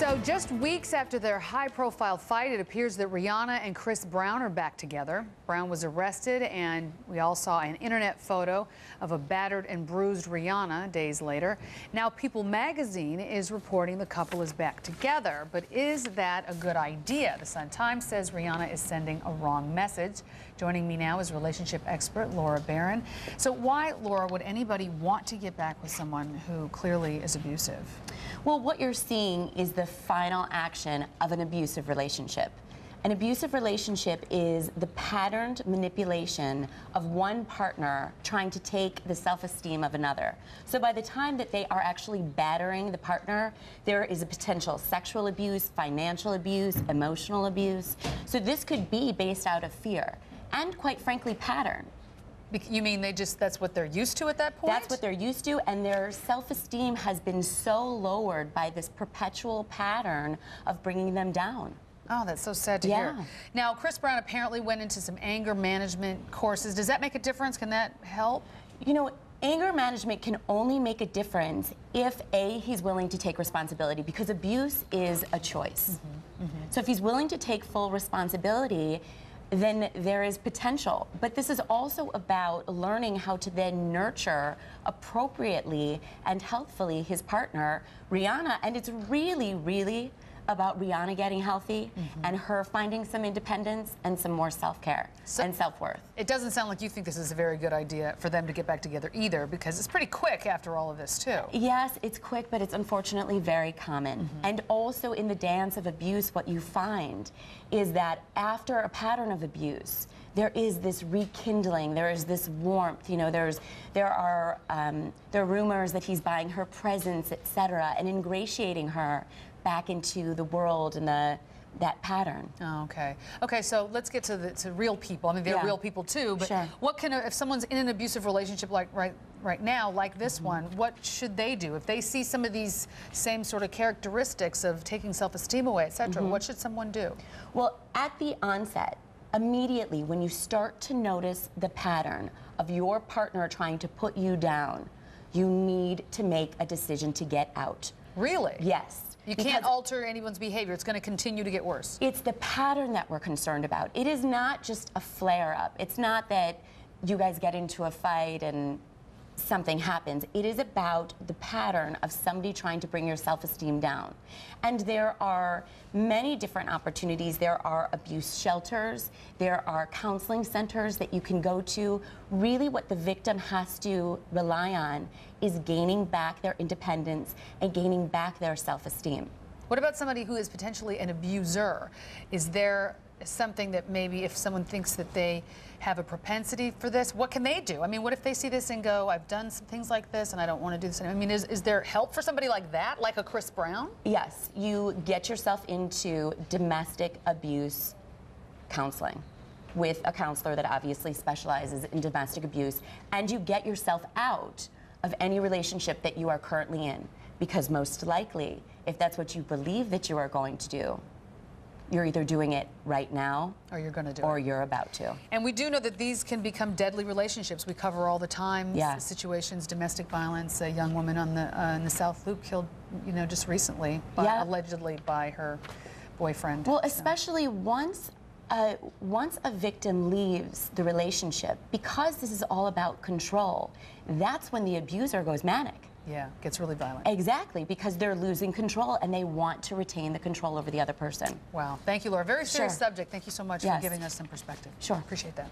So just weeks after their high-profile fight, it appears that Rhianna and Chris Brown are back together. Brown was arrested, and we all saw an internet photo of a battered and bruised Rhianna days later. Now, People magazine is reporting the couple is back together. But is that a good idea? The Sun-Times says Rhianna is sending a wrong message. Joining me now is relationship expert Laura Barron. So why, Laura, would anybody want to get back with someone who clearly is abusive? Well, what you're seeing is the final action of an abusive relationship. An abusive relationship is the patterned manipulation of one partner trying to take the self-esteem of another. So by the time that they are actually battering the partner, there is a potential sexual abuse, financial abuse, emotional abuse. So this could be based out of fear and, quite frankly, pattern. You mean that's what they're used to at that point? That's what they're used to, and their self-esteem has been so lowered by this perpetual pattern of bringing them down. Oh, that's so sad to hear. Now, Chris Brown apparently went into some anger management courses. Does that make a difference? Can that help? You know, anger management can only make a difference if, A, he's willing to take responsibility, because abuse is a choice. So if he's willing to take full responsibility, then there is potential. But this is also about learning how to then nurture appropriately and healthfully his partner, Rhianna. And it's really, really about Rhianna getting healthy and her finding some independence and some more self-care and self-worth. It doesn't sound like you think this is a very good idea for them to get back together either, because it's pretty quick after all of this too. Yes, it's quick, but it's unfortunately very common. And also in the dance of abuse, what you find is that after a pattern of abuse, there is this rekindling, there is this warmth, you know, there are rumors that he's buying her presents, etc., and ingratiating her back into the world and that pattern. Oh, okay. Okay, so let's get to real people. I mean, they're real people too, but what can, if someone's in an abusive relationship like right now, like this one, what should they do? If they see some of these same sort of characteristics of taking self-esteem away, etc., what should someone do? Well, at the onset, immediately when you start to notice the pattern of your partner trying to put you down, you need to make a decision to get out. Really? Yes. You can't alter anyone's behavior. It's going to continue to get worse. It's the pattern that we're concerned about. It is not just a flare-up. It's not that you guys get into a fight and something happens. It is about the pattern of somebody trying to bring your self-esteem down. And there are many different opportunities. There are abuse shelters. There are counseling centers that you can go to. Really what the victim has to rely on is gaining back their independence and gaining back their self-esteem. What about somebody who is potentially an abuser? Is there something that maybe if someone thinks that they have a propensity for this, what can they do? I mean, what if they see this and go, I've done some things like this and I don't want to do this anymore? I mean, is there help for somebody like that, like a Chris Brown? Yes, you get yourself into domestic abuse counseling with a counselor that obviously specializes in domestic abuse, and you get yourself out of any relationship that you are currently in, because most likely, if that's what you believe that you are going to do, you're either doing it right now, or you're going to do or you're about to. And we do know that these can become deadly relationships. We cover all the time situations, domestic violence. A young woman on in the South Loop killed, you know, just recently, allegedly by her boyfriend. Well, especially once a victim leaves the relationship, because this is all about control, that's when the abuser goes manic. Yeah, gets really violent. Exactly, because they're losing control and they want to retain the control over the other person. Wow. Thank you, Laura. Very serious subject. Thank you so much for giving us some perspective. Sure. Appreciate that.